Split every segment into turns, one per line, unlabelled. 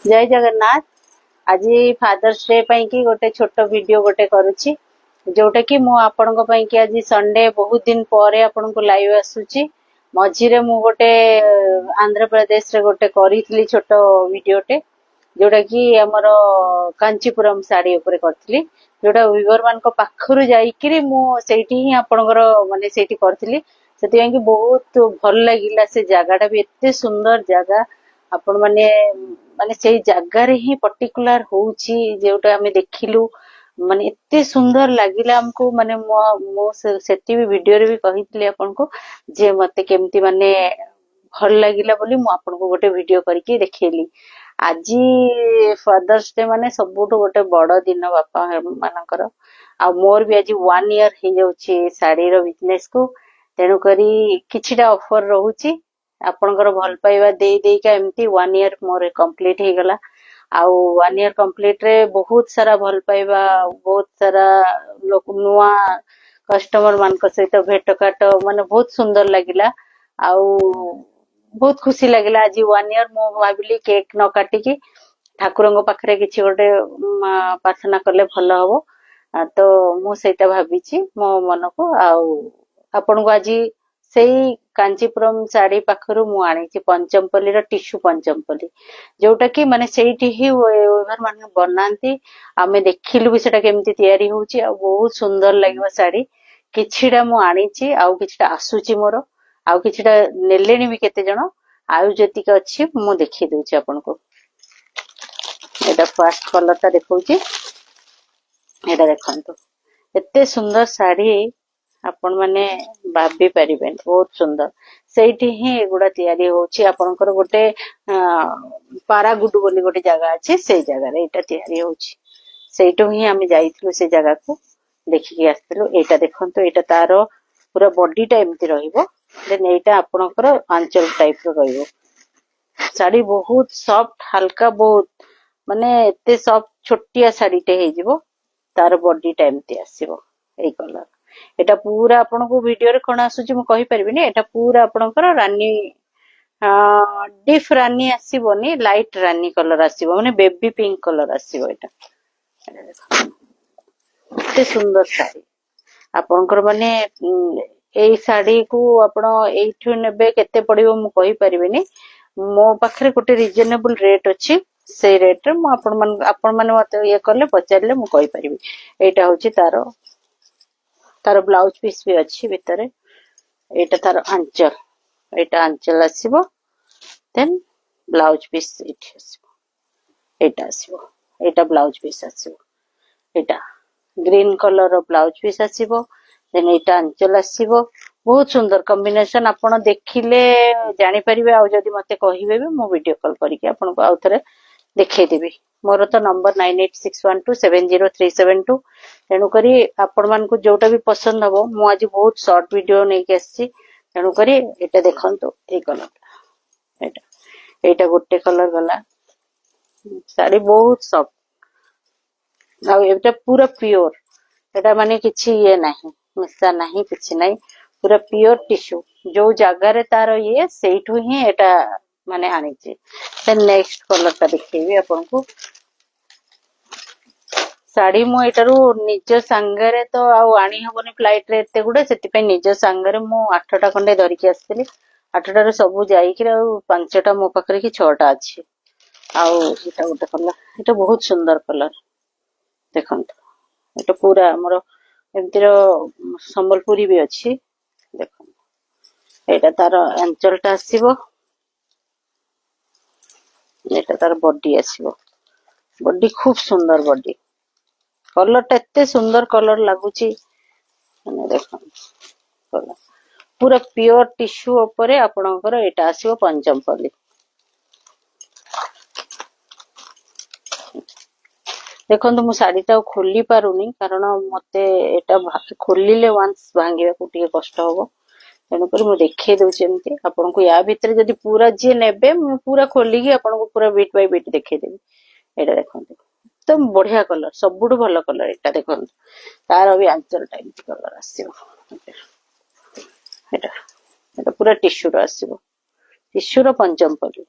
जय जगन्नाथ। आज fathers day की गोटे छोट वीडियो गोटे करुच्ची जोटा कि मु आपनको कि आज संडे बहुत दिन पर आपन को लाइव आसुची। मझिरे मु गोटे आंध्र प्रदेश रे गोटे करी छोट वीडियोटे जोटा कि हमर कांचीपुरम साड़ी ऊपर करथिली जोटा वीवर मान को पाखरु जाईकिरी मु सेठी ही आपनकर माने सेठी करथिली। सेति कि बहुत भल लागिला से जगाटा भी एते सुंदर जगह आपण माने माने सेई जगार ही पर्टिकुलर होउची जेउटा हमें देखिलु माने एते सुंदर लागिला हमको माने मो सेति भी वीडियो रे भी कहितले आपन को जे मते केमती माने भल लागिला बोली मु आपन को गोटे वीडियो करके देखेली। आजी फादर्स डे माने सबुठो गोटे बड़ दिन बापा मानकर आ मोर भी आज 1 ईयर हे जाउची साड़ी रो बिजनेस को तेनु करी किछिटा ऑफर रहूची आपनकर भल पाइबा देई देई का एमती 1 ईयर मोर कंप्लीट हे गला। आउ 1 ईयर कंप्लीट रे बहुत सारा भल पाइबा बहुत सारा लोक नुआ कस्टमर मान को सहित भेट काट माने बहुत सुंदर लागिला। आउ बहुत खुशी लागिला। आज 1 ईयर मो भाबिली केक न काटी की ठाकुरंग पाखरे किछि गोटे प्रार्थना करले भल हबो तो मु सेटा भाबिची मो मन को। आउ आपन को आज सेई कांचीपुरम साड़ी पाखरु मु आनी पंचमपल्ली रो टिश्यू पंचमपल्ली जोटा कि माने सेठी ही ओवर माने बनांती आमे देखिलु भी सेटा केमती तयारी होउची आ बहुत सुंदर लागबो साड़ी। किछिटा मु आनी आ किछिटा आसुची मोर आ किछिटा नेलेनी भी केते जण आयु जतिक अछि मु देखि दउची आपन को। एटा फर्स्ट कलर ता देखौची एटा देखंतु एते सुंदर साड़ी आपण माने भाबी परिबेन बहुत सुंदर सेठी ही एगुडा तयारी होउची आपनकर गोटे पारागुडु बोली गोटे जगह अछि से जगह रे एटा तयारी होउची सेठो ही हम जाइथलु से जगह को देखि के आस्तलु। एटा देखंतु एटा तारो पूरा बॉडी टाइप ती रहिबो देन एटा आपनकर आंचल टाइप रो रहिबो साड़ी बहुत सॉफ्ट हल्का बहुत माने एते सॉफ्ट छोटिया साड़ी टे हे जिवो तार बॉडी टाइप ती आसीबो ए कलर। एटा पूरा आपन को वीडियो रे कोन आसुची मु कहि परबिनी एटा पूरा आपनकर रानी डिफ रानी आसीबोनी लाइट रानी कलर आसीबो माने बेबी पिंक कलर आसीबो एटा एते सुंदर साड़ी आपनकर माने एई साड़ी को आपण एठु नेबे केते पड़िबो मु कहि परबिनी मो पाखरे गोटे रिजनेबल रेट अछि से रेट रे मु आपण माने मते ये करले पचारले मु कहि परबी। एटा होची तार ब्लाउज पीस भी अच्छी भितर एटा तार आंचल एटा आंचल आसीबो देन ब्लाउज पीस एठी आसीबो एटा आसीबो एटा ब्लाउज पीस आसीबो एटा ग्रीन कलर रो ब्लाउज पीस आसीबो देन एटा आंचल आसीबो बहुत सुंदर कॉम्बिनेशन आपण देखिले जानि परिबे आ जदी मते कहिबे भी मो वीडियो कॉल करिके आपण को आउथरे देखै देबी। मोर तो नंबर 9861270372 तेणु करी आपण मान को जोटा भी पसंद हबो मु आज बहुत शॉर्ट वीडियो नै के आसी तेणु करी एटा देखंतो ए कलर एटा गोटे कलर गला साड़ी बहुत सॉफ्ट आ एटा पूरा प्योर एटा माने किछि ये नाही मिसा नाही किछि नाही पूरा प्योर टिश्यू जो जगह रे तार ये सेठु ही एटा माने आनी छी। देन नेक्स्ट कलर ता देखिबी आपन को साड़ी मु एटारू निज संगरे तो आउ आनी हबनी फ्लाइट रे एते गुडे सेति पे निज संगरे मु 8टा खंडे धरि के आस्थिली 8टा रे सब जाई कि 5टा मो पकरे कि 6टा अछि आउ एटा गोटे कलर एटा बहुत सुंदर कलर देखंत एटा पूरा हमर एमतिर संबलपुरी भी अछि देखंत एटा तार अंचलटा आसीबो एटा तार बॉडी आसीबो बॉडी खूब सुंदर बॉडी कलर टा एते सुंदर कलर लागुची माने देखो कलर पूरा प्योर टिश्यू ऊपर आपनकर एटा आसीबो पंचमपल्ली देखंतु मु साड़ी ता खोली पारुनी कारण मते एटा खोलिले वंस भांगिबा को टिके कष्ट होबो तेनु पर मु देखै दउची एमती आपन को या भीतर जदी पूरा जे नेबे मु पूरा खोली की आपन को पूरा बीट बाय बीट देखै देबी। एटा देखंतु एकदम बढ़िया कलर सबुठ भलो कलर एटा देखंतु तार भी आंचल टाइप कलर आसीबो एटा एटा पूरा टिश्यू रो आसीबो टिश्यू रो पंचमपल्ली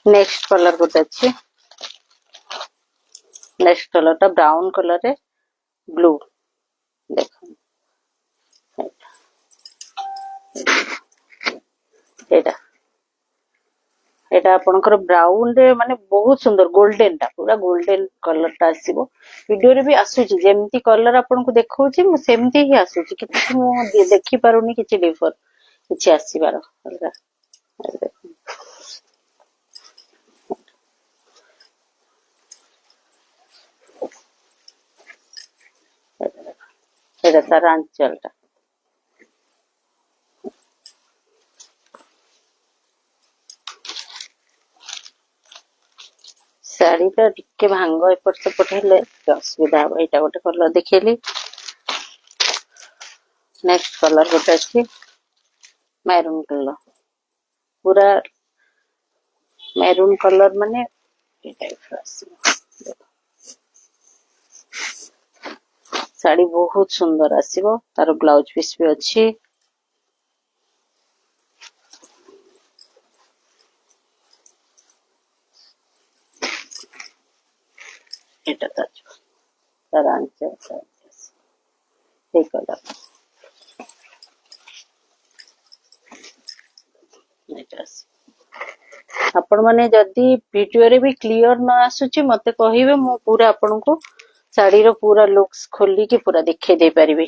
नेक्स्ट कलर गोटे अच्छे नेक्स्ट कलर टा ब्राउन कलर रे ब्लू देखो एटा एटा आपनकर ब्राउन रे माने बहुत सुंदर गोल्डन टा पूरा गोल्डन कलर टा आसीबो वीडियो रे भी आसुची जेमती कलर आपन को देखौची मु सेमती ही आसुची किछि मु देखि पारुनी किछि डिफर किछि आसीबार अलगा एटा तार आंचल टा साड़ी टा टिके भांग एपट सेपट हेले असुविधा हम एटा गोटे कलर देखेली नेक्स्ट कलर गोटे अच्छी मैरून कलर पूरा मैरून कलर माने साड़ी बहुत सुंदर आसीबो तार ब्लाउज पीस भी अच्छी एटा तार आंचल ये कलर आपण माने जदी वीडियो रे भी क्लियर न आसुची मते कहिबे मु पूरा आपण को साड़ी रो पूरा लुक्स खोली की पूरा दिखे दे परिबे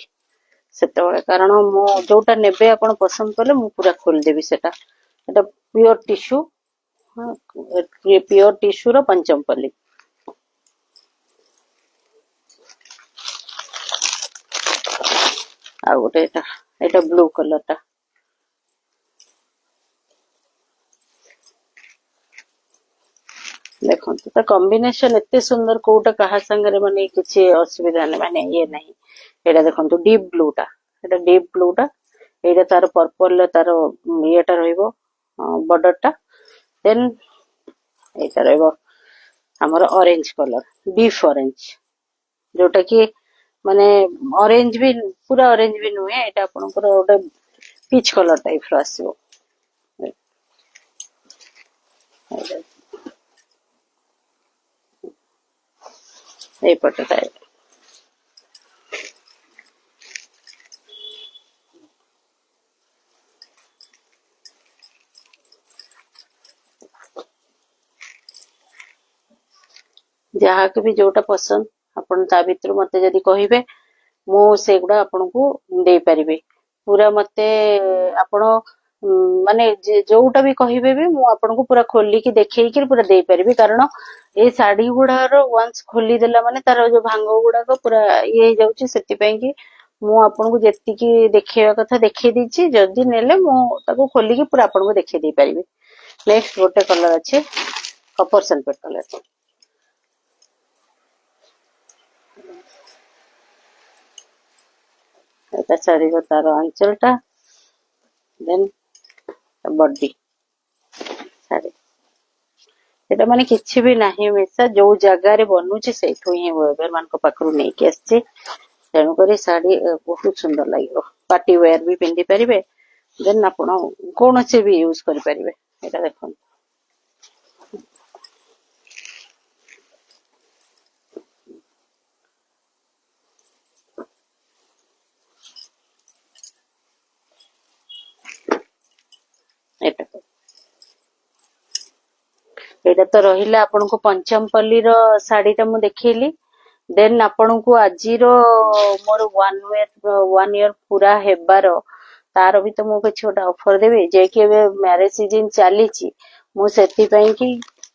सेते कारण मु जोटा नेबे आपण पसंद करले मु पूरा खोल देबी सेटा एटा प्योर टिश्यू ये प्योर टिश्यू रो पंचमपल्ली आ गोटे एटा ब्लू कलर टा देखो तो कॉम्बिनेशन एते सुंदर कोटा कहा संगरे माने किछि असुविधा नै माने ये नहीं एटा देखो तो डीप ब्लू टा एटा डीप ब्लू टा एटा तार पर्पल तार येटा रहइबो बॉर्डर टा देन एटा रहइबो हमर ऑरेंज कलर डीप ऑरेंज जोटा कि माने ऑरेंज भी पूरा ऑरेंज भी नुहे एटा आपनकर ओटा पीच कलर टाइप रो आसीबो ए पटे टाइप जहा के भी जोटा पसंद अपन ता भितर मते जदी कहिबे मो से गुडा आपन को दे परिबे पूरा मते आपण माने जोटा भी कहिबे भी मु आपन को पूरा खोली की देखै कि पूरा दे परिबे कारण ए साड़ी गुडार वंस खोली देला माने तार जो भांग गुडा को पूरा ये जाउची सेति पई कि मु आपन को जेति की देखैया कथा देखै दिछि जदी नेले मु ताको खोली की पूरा आपन को देखै दे परिबे नेक्स्ट गोटे कलर अछि कपर सल्फेट कलर एटा साड़ी रो तार आंचल टा देन बॉडी साड़ी एटा माने किछि भी नाही मेसा जो जगह रे बनउची सेठो ही वेबर मान को पाखरु नै के आछे तेनु करी साड़ी बहुत सुंदर लागियो पार्टी वेयर भी पिंदी परिबे देन आपण कोन से भी यूज करि परिबे एटा देखन एटा एटा तो रहिला आपण को पंचमपल्ली रो साड़ी टा मु देखैली देन आपण को आजी रो मोर 1 ईयर पूरा हेबार तार भी तो मु के छोटा ऑफर देबे जे कि मैरिज सीजन चली ची मु सेति पई कि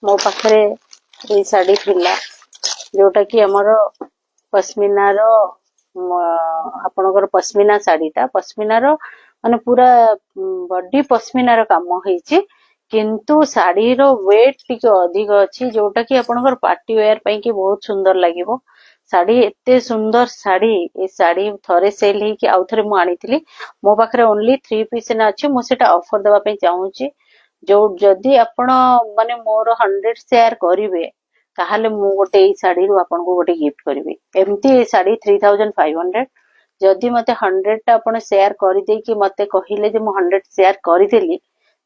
मो पाखरे ए साड़ी थिला जोटा कि हमर पश्मीना रो आपनकर पश्मीना साड़ी टा पश्मीना रो माने पूरा बॉडी पश्मीना रो काम होईची किंतु साड़ी रो वेट टिके अधिक अछि जोटा कि आपनकर पार्टी वेयर पई कि बहुत सुंदर लागिवो साड़ी एते सुंदर साड़ी ए साड़ी थरे सेल ही कि आउ थरे मु आनीथिली मो पाखरे ओनली 3 पीस ना अछि मु सेटा ऑफर देबा पई चाहूची जो जदी आपण माने मोर 100 शेयर करिवे ताहाले मु गोटे ई साड़ी रो आपन को गोटे गिफ्ट करबी एमती ए साड़ी 3500 जदी मते 100 टा आपण शेयर करि दे कि मते कहिले जे मु 100 शेयर करि देली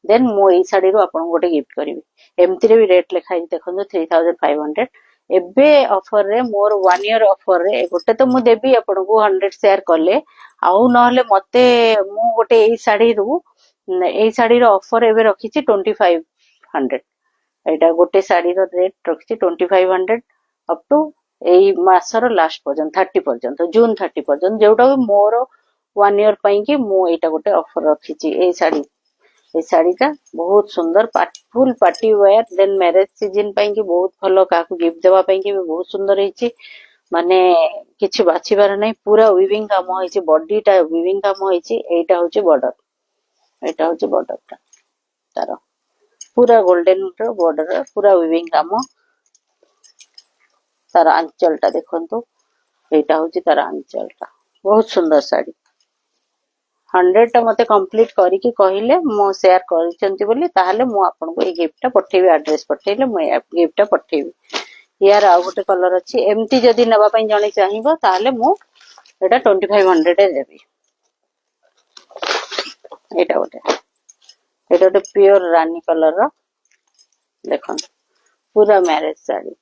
देन मो एई साड़ी रो आपन गोटे गिफ्ट करिवि एमती रे भी रेट लिखाई देखो 3500 एबे ऑफर रे मोर 1 ईयर ऑफर रे गोटे तो मु देबी आपन को 100 शेयर करले आउ नहले मते मु गोटे एई साड़ी रो ऑफर एबे रखी 2500 एटा गोटे साड़ी रो रेट रखी 2500 अप टू एई मासर लास्ट पर्यंत 30 पर्यंत जून 30 पर्यंत जोटा मोर 1 ईयर पई कि मु एटा गोटे ऑफर रखी एई साड़ीटा बहुत सुंदर full party wear then marriage season पई कि बहुत भलो काकू गिफ्ट देवा पई कि बहुत सुंदर हेची माने किछि बाछिबार नै पूरा वीविंग काम होइची बॉडीटा वीविंग काम होइची एटा होची बॉर्डर टा तार पूरा गोल्डन रो बॉर्डर पूरा वीविंग काम तार आंचल टा देखंतु एटा होची तार आंचल टा बहुत सुंदर साड़ी 100 टा मते कंप्लीट करी कि कहिले मो शेयर करचंती बोली ताहाले मु आपन को ए गिफ्ट टा पठेबी एड्रेस पठेले मु गिफ्ट टा पठेबी यार आ गोटे कलर अछि एमती जदी नबा पई जणी चाहिबो ताहाले मु एटा 2500 ए देबी एटा गोटे प्योर रानी कलर रो देखन पूरा मैरिज साड़ी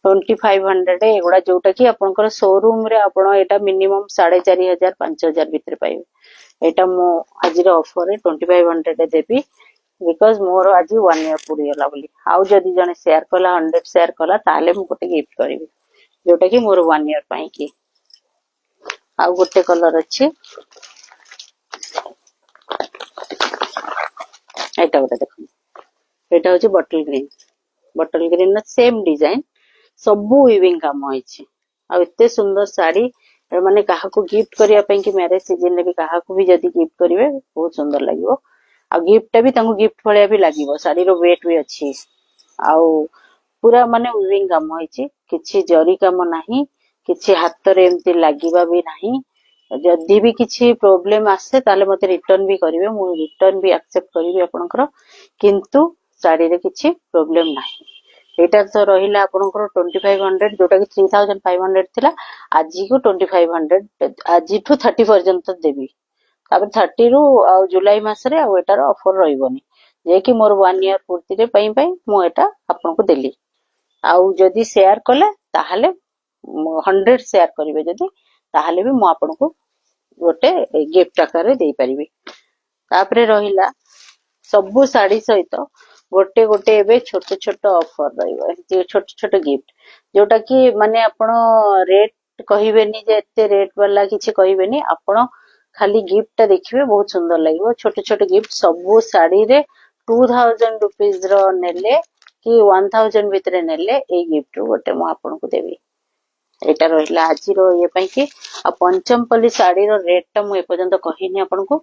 2500 एगुड़ा जोटा कि आपनकर शोरूम रे आपण एटा मिनिमम 4500 5000 भीतर पाइबे एटा मो आज रे ऑफर रे 2500 देबी बिकॉज़ मोर आज 1 ईयर पूरी होला बोली आउ जदी जने शेयर कला 100 शेयर कला ताले मु गोटे गिफ्ट करबी जोटा कि मोर 1 ईयर पई कि आउ गोटे कलर अछि एटा गोटे देखो एटा होची बटल ग्रीन सेम डिजाइन सबु वीविंग काम होइछि आ एते सुंदर साड़ी माने काहा को गिफ्ट करिया पई कि मैरिज सीजन रे भी काहा को भी जदी गिफ्ट करिवे बहुत सुंदर लागिवो आ गिफ्ट भी तांको गिफ्ट भलिया भी लागिवो साड़ी रो वेट भी अछि आ पूरा माने वीविंग काम होइछि किछि जरी काम नाही किछि हाथ रे एमती लागिबा भी नाही जदी भी किछि प्रॉब्लम आसे ताले मते रिटर्न भी करिवे मु रिटर्न भी एक्सेप्ट करिवे आपनकर किंतु साड़ी रे किछि प्रॉब्लम नाही एटा तो रहिला आपनकर 2500 जोटा कि 3500 थिला आजी को 2500 आजी ठु 30 पर्यंत देबी तापर 30 रु आ जुलाई मास रे आ एटार ऑफर रहिबोनी जे कि मोर 1 ईयर पूर्ति रे पई मु एटा आपन को देली आ जदी शेयर कले ताहाले 100 शेयर करिवे जदी ताहाले भी मु आपन को गोटे गिफ्ट आकार रे देई परिबी तापरे रहिला सबु साड़ी सहित गोटे गोटे एबे छोटे छोटे ऑफर रहिबो छोटे छोटे गिफ्ट जोटा कि माने आपण रेट कहिबेनी जे एते रेट वाला किछि कहिबेनी आपण खाली गिफ्ट ता देखिबे बहुत सुंदर लागिवो छोटे छोटे गिफ्ट सबु साड़ी रे 2000 रुपीस रो नेले कि 1000 भितरे नेले ए गिफ्ट गोटे मु आपण को देबी एटा रहिला आजी रो ये पई कि आ पंचमपल्ली साड़ी रो रेट ता मु ए पर्यंत कहिनी आपण को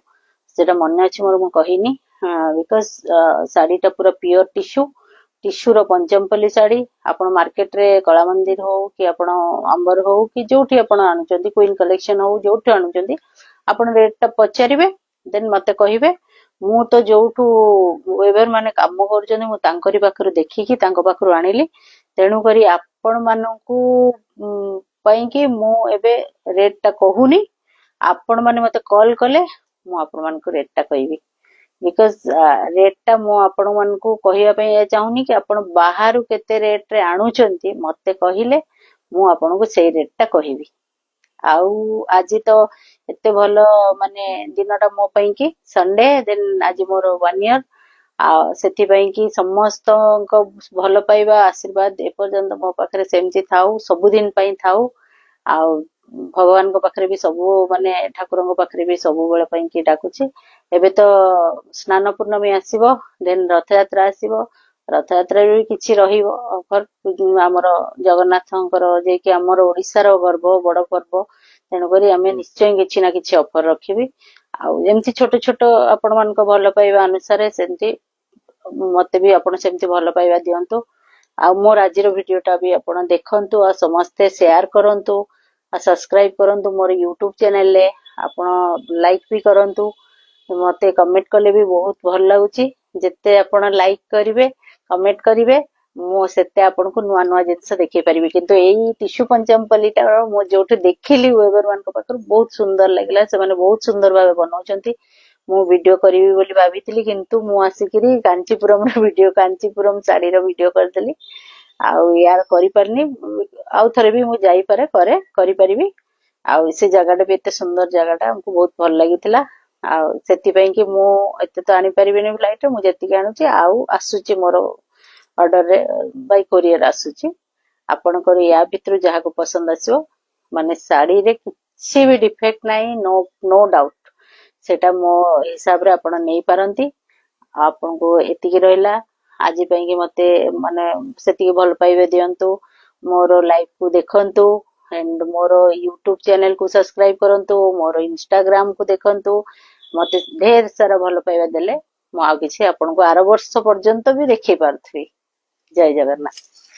सेटा मन अछि मोर मु कहिनी बिकॉज़ साड़ी टा पूरा प्योर टिश्यू रो पंचमपल्ली साड़ी आपण मार्केट रे कला मंदिर हो कि आपण अंबर हो कि जोठी आपण आनुचंदी क्वीन कलेक्शन हो जोठी आनुचंदी आपण रेट टा पचारिबे देन मते कहिबे मु तो जोठू वेबर माने काम करचंदी मु तांकरी पाखरु देखि कि तांको पाखरु आनिली तेनु करी आपण माननकू पई कि मु एबे रेट टा कहूनी आपण माने मते कॉल कले मु आपण मानकू रेट टा कहिबी बिकॉज़ रेट टा मु आपण मानकू कहिया पई चाहूनी कि आपण बाहरु केते रेट रे आनुचंती मते कहिले मु आपण को सेई रेट टा कहिबी आउ आज तो एते भलो माने दिनटा मो पई कि संडे देन आज मोर 1 ईयर आ सेति पई कि समस्त को भलो पाइबा आशीर्वाद ए पर्यंत मो पाखरे सेमती थाउ सब दिन पई थाउ आ भगवान को पाखरे भी सब माने ठाकुर को पाखरे भी सब बेले पई कि डाकुची एबे तो स्नान पूर्णमी आसीबो देन रथ यात्रा आसीबो रथ यात्रा भी किछि रहिबो ऑफर हमर जगन्नाथंकर जे कि हमर ओडिसा रो गर्व बड़ पर्व तेनु करी हमें निश्चय किछि ना किछि ऑफर रखिबी आ जेमति छोट छोट आपण मान को भलो पाइबा अनुसार सेमति मते भी आपण सेमति भलो पाइबा दियंतु आ मोर आज रो वीडियो टा भी आपण देखंतु आ समस्त शेयर करंतु आ सब्सक्राइब करंतु मोर YouTube चैनल ले आपण लाइक भी करंतु मते कमेंट कले भी बहुत भल लागुची जते आपण लाइक करिवे कमेंट करिवे मो सेते आपण को नुवा नुवा जिंस देखि परिबे किंतु एई टिश्यू पंचमपल्ली टा मो जोठी देखिली वेबर मान को पाखर बहुत सुंदर लागला से माने बहुत सुंदर भाबे बनाउचंती ମୁଁ ଭିଡିଓ କରିବି ବୋଲି ଭାବିଥିଲି କିନ୍ତୁ ମୁଁ ଆସିକିରି କାଞ୍ଚିପୁରମର ଭିଡିଓ କାଞ୍ଚିପୁରମ ଶାଢୀର ଭିଡିଓ କରିଦେଲି ଆଉ ୟାର କରିପାରିନି ଆଉ ଥରେ ବି ମୁଁ ଯାଇପାରେ କରିପାରିବି ଆଉ ସେ ଜାଗାଟା ବି ଏତେ ସୁନ୍ଦର ଜାଗାଟା ଆମକୁ ବହୁତ ଭଲ ଲାଗିଥିଲା ଆଉ ସେଥିପାଇଁ କି ମୁଁ ଏତେ ତ ଆଣିପାରିବିନି ଫ୍ଲାଇଟରେ ମୁଁ ଯେତିକି ଆଣୁଛି ଆଉ ଆସୁଛି ମୋର ଅର୍ଡରରେ ବାଇ କୋରିଅର ଆସୁଛି ଆପଣଙ୍କର ୟା ଭିତରୁ ଯାହାକୁ ପସନ୍ଦ ଆସିବ ମାନେ ଶାଢୀରେ କିଛି ବି ଡିଫେକ୍ଟ ନାହିଁ नो डाउट सेटा मो हिसाब रे आपण नहीं पारंती आपनको एतिकी रहिला आज ପାଇଁ कि मते माने सेतिकी भल पाइबे दियंतु मोर लाइव को देखंतु एंड मोर यूट्यूब चैनल को सब्सक्राइब करंतु मोर इंस्टाग्राम को देखंतु मते ढेर सारा भल पाइबे देले मु आ किछि आपनको 12 वर्ष पर्यंत भी देखि पारथि जय जगन्नाथ।